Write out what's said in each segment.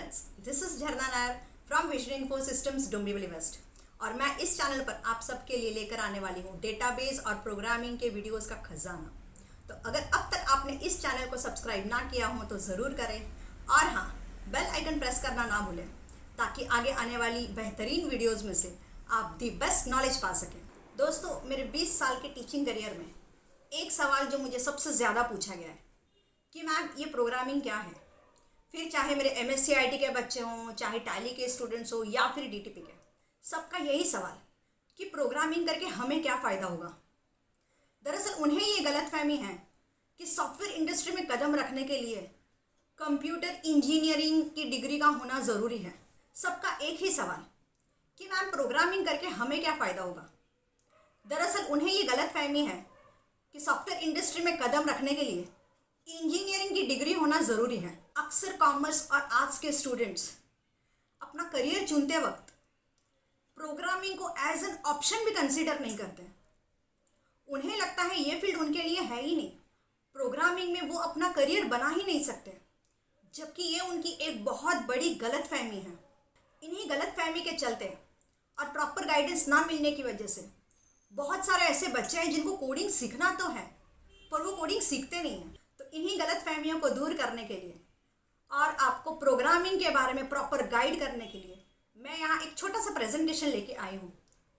Friends, this is Jharna Nair from vision info systems Dombivli west और मैं इस चैनल पर आप सबके लिए लेकर आने वाली हूँ डेटाबेस और प्रोग्रामिंग के वीडियोस का खजाना। तो अगर अब तक आपने इस चैनल को सब्सक्राइब ना किया हो तो ज़रूर करें और हाँ, बेल आइकन प्रेस करना ना भूलें ताकि आगे आने वाली बेहतरीन वीडियोज़ में से आप दी बेस्ट नॉलेज पा सकें। दोस्तों, मेरे 20 साल के टीचिंग करियर में एक सवाल जो मुझे सबसे ज़्यादा पूछा गया है कि मैम ये प्रोग्रामिंग क्या है। फिर चाहे मेरे MSc IT के बच्चे हों, चाहे टैली के स्टूडेंट्स हो या फिर DTP के, सबका यही सवाल कि प्रोग्रामिंग करके हमें क्या फ़ायदा होगा। दरअसल उन्हें ये गलतफहमी है कि सॉफ्टवेयर इंडस्ट्री में कदम रखने के लिए कंप्यूटर इंजीनियरिंग की डिग्री का होना ज़रूरी है। सबका एक ही सवाल कि मैम प्रोग्रामिंग करके हमें क्या फ़ायदा होगा। दरअसल उन्हें ये गलतफहमी है कि सॉफ्टवेयर इंडस्ट्री में कदम रखने के लिए इंजीनियरिंग की डिग्री होना ज़रूरी है। अक्सर कॉमर्स और आर्ट्स के स्टूडेंट्स अपना करियर चुनते वक्त प्रोग्रामिंग को एज एन ऑप्शन भी कंसीडर नहीं करते। उन्हें लगता है ये फील्ड उनके लिए है ही नहीं, प्रोग्रामिंग में वो अपना करियर बना ही नहीं सकते, जबकि ये उनकी एक बहुत बड़ी गलतफहमी है। इन्हीं गलतफहमी के चलते और प्रॉपर गाइडेंस ना मिलने की वजह से बहुत सारे ऐसे बच्चे हैं जिनको कोडिंग सीखना तो है पर वो कोडिंग सीखते नहीं हैं। तो इन्हीं गलतफहमियों को दूर करने के लिए और आपको प्रोग्रामिंग के बारे में प्रॉपर गाइड करने के लिए मैं यहाँ एक छोटा सा प्रेजेंटेशन लेके आई हूँ।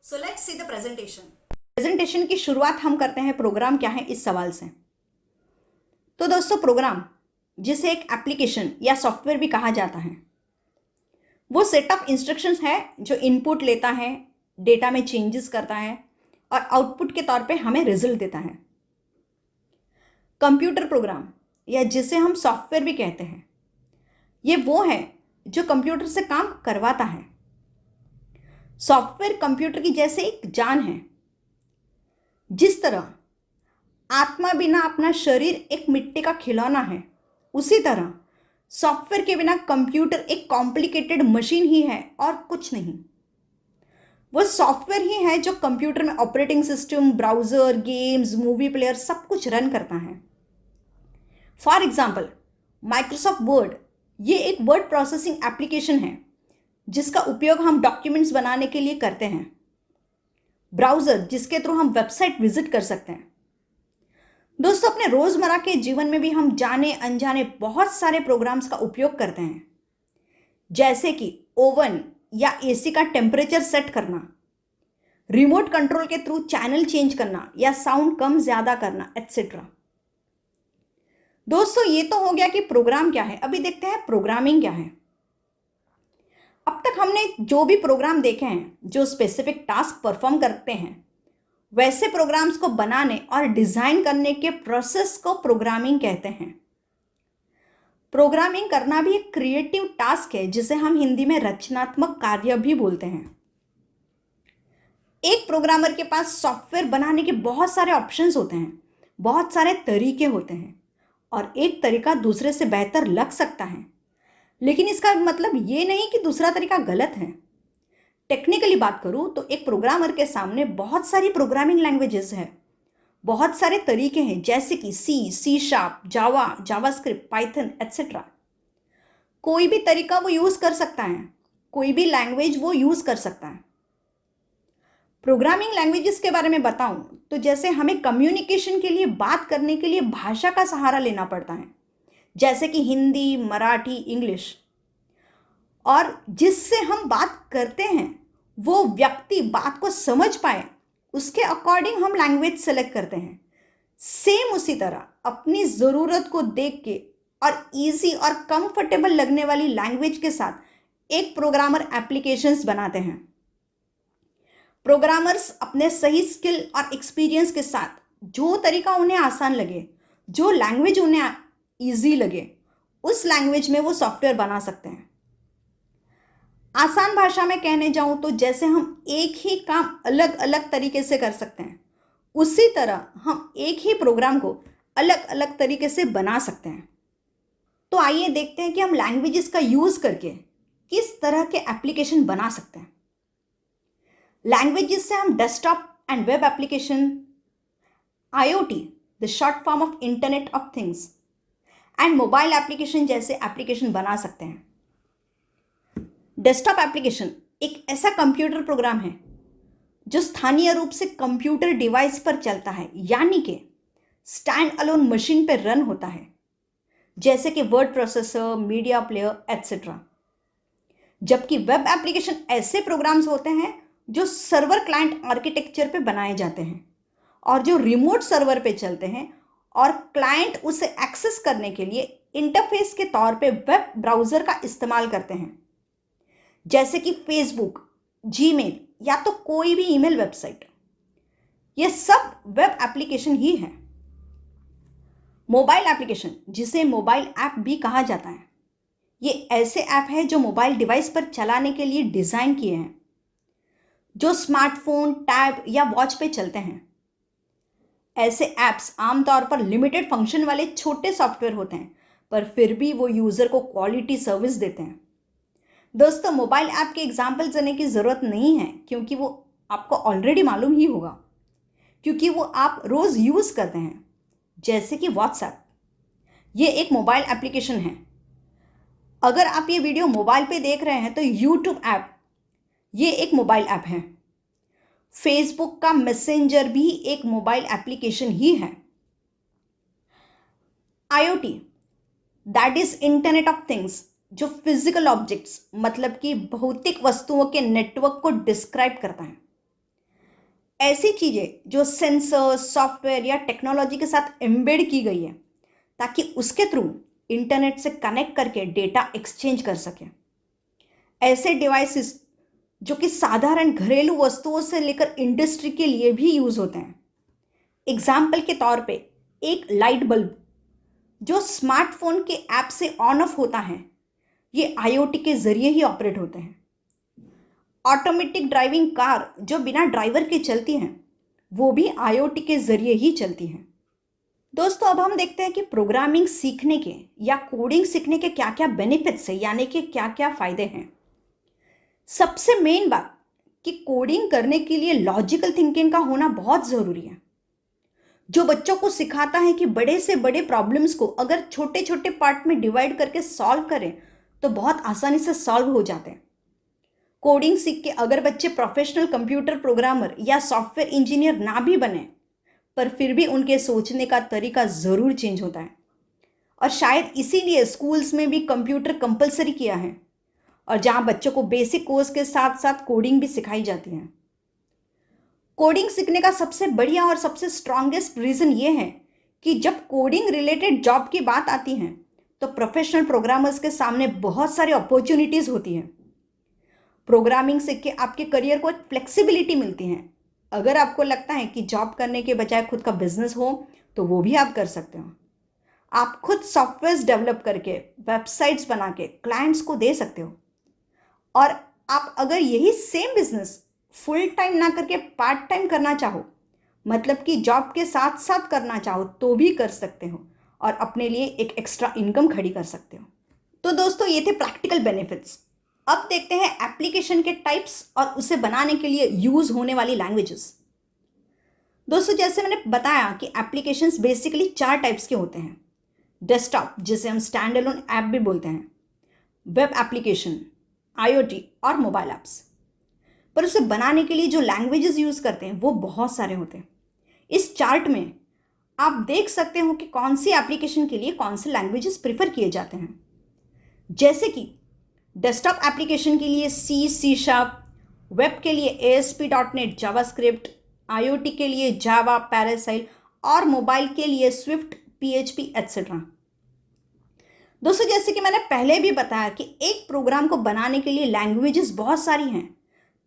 So let's see the presentation की शुरुआत हम करते हैं प्रोग्राम क्या है इस सवाल से। तो दोस्तों, प्रोग्राम जिसे एक एप्लीकेशन या सॉफ्टवेयर भी कहा जाता है, वो सेट ऑफ इंस्ट्रक्शंस है जो इनपुट लेता है, डेटा में चेंजेस करता है और आउटपुट के तौर पे हमें रिजल्ट देता है। कंप्यूटर प्रोग्राम या जिसे हम सॉफ्टवेयर भी कहते हैं, ये वो है जो कंप्यूटर से काम करवाता है। सॉफ्टवेयर कंप्यूटर की जैसे एक जान है। जिस तरह आत्मा बिना अपना शरीर एक मिट्टी का खिलौना है, उसी तरह सॉफ्टवेयर के बिना कंप्यूटर एक कॉम्प्लिकेटेड मशीन ही है और कुछ नहीं। वो सॉफ्टवेयर ही है जो कंप्यूटर में operating system, browser, games, movie player सब कुछ रन करता है। फॉर एग्जाम्पल, माइक्रोसॉफ्ट वर्ड ये एक वर्ड प्रोसेसिंग एप्लीकेशन है जिसका उपयोग हम डॉक्यूमेंट्स बनाने के लिए करते हैं। ब्राउज़र जिसके थ्रू हम वेबसाइट विजिट कर सकते हैं। दोस्तों, अपने रोज़मर्रा के जीवन में भी हम जाने अनजाने बहुत सारे प्रोग्राम्स का उपयोग करते हैं, जैसे कि ओवन या AC का टेम्परेचर सेट करना, रिमोट कंट्रोल के थ्रू चैनल चेंज करना या साउंड कम ज़्यादा करना, एट्सेट्रा। दोस्तों, ये तो हो गया कि प्रोग्राम क्या है। अभी देखते हैं प्रोग्रामिंग क्या है। अब तक हमने जो भी प्रोग्राम देखे हैं जो स्पेसिफिक टास्क परफॉर्म करते हैं, वैसे प्रोग्राम्स को बनाने और डिज़ाइन करने के प्रोसेस को प्रोग्रामिंग कहते हैं। प्रोग्रामिंग करना भी एक क्रिएटिव टास्क है जिसे हम हिंदी में रचनात्मक कार्य भी बोलते हैं। एक प्रोग्रामर के पास सॉफ्टवेयर बनाने के बहुत सारे ऑप्शंस होते हैं, बहुत सारे तरीके होते हैं और एक तरीका दूसरे से बेहतर लग सकता है, लेकिन इसका मतलब ये नहीं कि दूसरा तरीका गलत है। टेक्निकली बात करूँ तो एक प्रोग्रामर के सामने बहुत सारी प्रोग्रामिंग लैंग्वेजेस हैं, बहुत सारे तरीके हैं, जैसे कि C#, जावा, जावास्क्रिप्ट, पाइथन, एट्सेट्रा। कोई भी तरीका वो यूज़ कर सकता है, कोई भी लैंग्वेज वो यूज़ कर सकता है। प्रोग्रामिंग लैंग्वेजेस के बारे में बताऊं तो जैसे हमें कम्युनिकेशन के लिए, बात करने के लिए भाषा का सहारा लेना पड़ता है, जैसे कि हिंदी, मराठी, इंग्लिश, और जिससे हम बात करते हैं वो व्यक्ति बात को समझ पाए, उसके अकॉर्डिंग हम लैंग्वेज सेलेक्ट करते हैं। सेम उसी तरह अपनी ज़रूरत को देख के और इजी और कंफर्टेबल लगने वाली लैंग्वेज के साथ एक प्रोग्रामर एप्लीकेशंस बनाते हैं। प्रोग्रामर्स अपने सही स्किल और एक्सपीरियंस के साथ जो तरीका उन्हें आसान लगे, जो लैंग्वेज उन्हें ईजी लगे, उस लैंग्वेज में वो सॉफ्टवेयर बना सकते हैं। आसान भाषा में कहने जाऊं तो जैसे हम एक ही काम अलग अलग तरीके से कर सकते हैं, उसी तरह हम एक ही प्रोग्राम को अलग अलग तरीके से बना सकते हैं। तो आइए देखते हैं कि हम लैंग्वेजेस का यूज़ करके किस तरह के एप्लीकेशन बना सकते हैं। लैंग्वेजेस से हम desktop and web application, IoT, the short form of internet of things, and mobile application जैसे एप्लीकेशन बना सकते हैं। डेस्कटॉप एप्लीकेशन एक ऐसा कंप्यूटर प्रोग्राम है जो स्थानीय रूप से कंप्यूटर डिवाइस पर चलता है, यानी कि स्टैंड अलोन मशीन पर रन होता है, जैसे कि word processor, media player etcetera. जबकि वेब एप्लीकेशन ऐसे प्रोग्राम्स होते हैं जो सर्वर क्लाइंट आर्किटेक्चर पे बनाए जाते हैं और जो रिमोट सर्वर पे चलते हैं और क्लाइंट उसे एक्सेस करने के लिए इंटरफेस के तौर पे वेब ब्राउज़र का इस्तेमाल करते हैं, जैसे कि फेसबुक, जीमेल या तो कोई भी ईमेल वेबसाइट। ये सब वेब एप्लीकेशन ही है। मोबाइल एप्लीकेशन, जिसे मोबाइल ऐप भी कहा जाता है, ये ऐसे ऐप है जो मोबाइल डिवाइस पर चलाने के लिए डिज़ाइन किए हैं, जो स्मार्टफोन, टैब या वॉच पे चलते हैं। ऐसे ऐप्स आमतौर पर लिमिटेड फंक्शन वाले छोटे सॉफ्टवेयर होते हैं, पर फिर भी वो यूज़र को क्वालिटी सर्विस देते हैं। दोस्तों, मोबाइल ऐप के एग्जाम्पल देने की ज़रूरत नहीं है, क्योंकि वो आपको ऑलरेडी मालूम ही होगा, क्योंकि वो आप रोज़ यूज़ करते हैं, जैसे कि व्हाट्सएप। ये एक मोबाइल एप्लीकेशन है। अगर आप ये वीडियो मोबाइल पे देख रहे हैं तो यूट्यूब ऐप ये एक मोबाइल ऐप है। फेसबुक का मैसेंजर भी एक मोबाइल एप्लीकेशन ही है। IoT, that is internet of things, जो फिजिकल ऑब्जेक्ट्स मतलब कि भौतिक वस्तुओं के नेटवर्क को डिस्क्राइब करता है। ऐसी चीज़ें जो सेंसर, सॉफ्टवेयर या टेक्नोलॉजी के साथ एम्बेड की गई है ताकि उसके थ्रू इंटरनेट से कनेक्ट करके डेटा एक्सचेंज कर सके। ऐसे डिवाइसेस जो कि साधारण घरेलू वस्तुओं से लेकर इंडस्ट्री के लिए भी यूज़ होते हैं। एग्जाम्पल के तौर पे एक लाइट बल्ब जो स्मार्टफोन के ऐप से ऑन ऑफ होता है, ये IoT के ज़रिए ही ऑपरेट होते हैं। ऑटोमेटिक ड्राइविंग कार जो बिना ड्राइवर के चलती हैं, वो भी IoT के ज़रिए ही चलती हैं। दोस्तों, अब हम देखते हैं कि प्रोग्रामिंग सीखने के या कोडिंग सीखने के क्या क्या बेनिफिट्स हैं, यानी कि क्या क्या फ़ायदे हैं। सबसे मेन बात कि कोडिंग करने के लिए लॉजिकल थिंकिंग का होना बहुत ज़रूरी है, जो बच्चों को सिखाता है कि बड़े से बड़े प्रॉब्लम्स को अगर छोटे छोटे पार्ट में डिवाइड करके सॉल्व करें तो बहुत आसानी से सॉल्व हो जाते हैं। कोडिंग सीख के अगर बच्चे प्रोफेशनल कंप्यूटर प्रोग्रामर या सॉफ्टवेयर इंजीनियर ना भी बने, पर फिर भी उनके सोचने का तरीका ज़रूर चेंज होता है। और शायद इसीलिए स्कूल्स में भी कंप्यूटर कंपलसरी किया है, और जहाँ बच्चों को बेसिक कोर्स के साथ साथ कोडिंग भी सिखाई जाती है। कोडिंग सीखने का सबसे बढ़िया और सबसे स्ट्रॉन्गेस्ट रीज़न ये है कि जब कोडिंग रिलेटेड जॉब की बात आती है तो प्रोफेशनल प्रोग्रामर्स के सामने बहुत सारी अपॉर्चुनिटीज़ होती हैं। प्रोग्रामिंग सीख के आपके करियर को एक फ्लेक्सिबिलिटी मिलती है। अगर आपको लगता है कि जॉब करने के बजाय खुद का बिजनेस हो तो वो भी आप कर सकते हो। आप खुद सॉफ्टवेयर डेवलप करके, वेबसाइट्स बना के क्लाइंट्स को दे सकते हो। और आप अगर यही सेम बिजनेस फुल टाइम ना करके पार्ट टाइम करना चाहो, मतलब कि जॉब के साथ साथ करना चाहो, तो भी कर सकते हो और अपने लिए एक एक्स्ट्रा इनकम खड़ी कर सकते हो। तो दोस्तों, ये थे प्रैक्टिकल बेनिफिट्स। अब देखते हैं एप्लीकेशन के टाइप्स और उसे बनाने के लिए यूज़ होने वाली लैंग्वेजेस। दोस्तों, जैसे मैंने बताया कि एप्लीकेशंस बेसिकली 4 टाइप्स के होते हैं। डेस्कटॉप, जिसे हम स्टैंड अलोन ऐप भी बोलते हैं, वेब एप्लीकेशन, IoT और मोबाइल ऐप्स। पर उसे बनाने के लिए जो लैंग्वेजेस यूज़ करते हैं वो बहुत सारे होते हैं। इस चार्ट में आप देख सकते हो कि कौन सी एप्लीकेशन के लिए कौन से लैंग्वेजेस प्रिफर किए जाते हैं। जैसे कि डेस्कटॉप एप्लीकेशन के लिए C#, वेब के लिए ASP.NET, जावास्क्रिप्ट, IoT के लिए जावा, पैरासाइल और मोबाइल के लिए स्विफ्ट, PHP एट्सेट्रा। दोस्तों, जैसे कि मैंने पहले भी बताया कि एक प्रोग्राम को बनाने के लिए लैंग्वेजेस बहुत सारी हैं,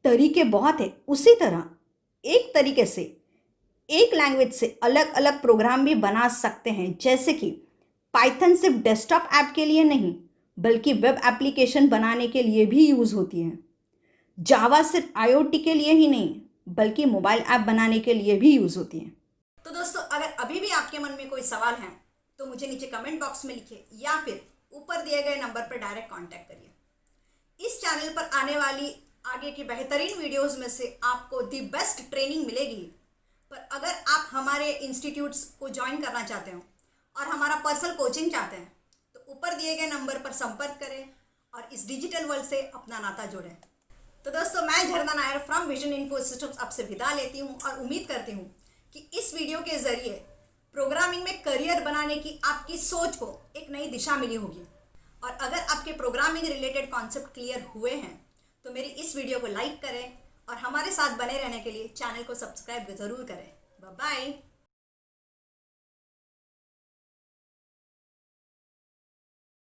तरीके बहुत हैं। उसी तरह एक तरीके से एक लैंग्वेज से अलग अलग प्रोग्राम भी बना सकते हैं। जैसे कि पाइथन सिर्फ डेस्कटॉप ऐप के लिए नहीं बल्कि वेब एप्लीकेशन बनाने के लिए भी यूज़ होती है। जावा सिर्फ IoT के लिए ही नहीं बल्कि मोबाइल ऐप बनाने के लिए भी यूज़ होती है। तो दोस्तों, अगर अभी भी आपके मन में कोई सवाल है तो मुझे नीचे कमेंट बॉक्स में लिखिए या फिर ऊपर दिए गए नंबर पर डायरेक्ट कांटेक्ट करिए। इस चैनल पर आने वाली आगे की बेहतरीन वीडियोस में से आपको दी बेस्ट ट्रेनिंग मिलेगी। पर अगर आप हमारे इंस्टीट्यूट्स को ज्वाइन करना चाहते हो और हमारा पर्सनल कोचिंग चाहते हैं तो ऊपर दिए गए नंबर पर संपर्क करें और इस डिजिटल वर्ल्ड से अपना नाता जोड़ें। तो दोस्तों, मैं झरना Nair from vision info systems आपसे विदा लेती हूँ और उम्मीद करती हूँ कि इस वीडियो के ज़रिए प्रोग्रामिंग में करियर बनाने की आपकी सोच को एक नई दिशा मिली होगी। और अगर आपके प्रोग्रामिंग रिलेटेड कॉन्सेप्ट क्लियर हुए हैं तो मेरी इस वीडियो को लाइक करें और हमारे साथ बने रहने के लिए चैनल को सब्सक्राइब ज़रूर करें। Bye bye.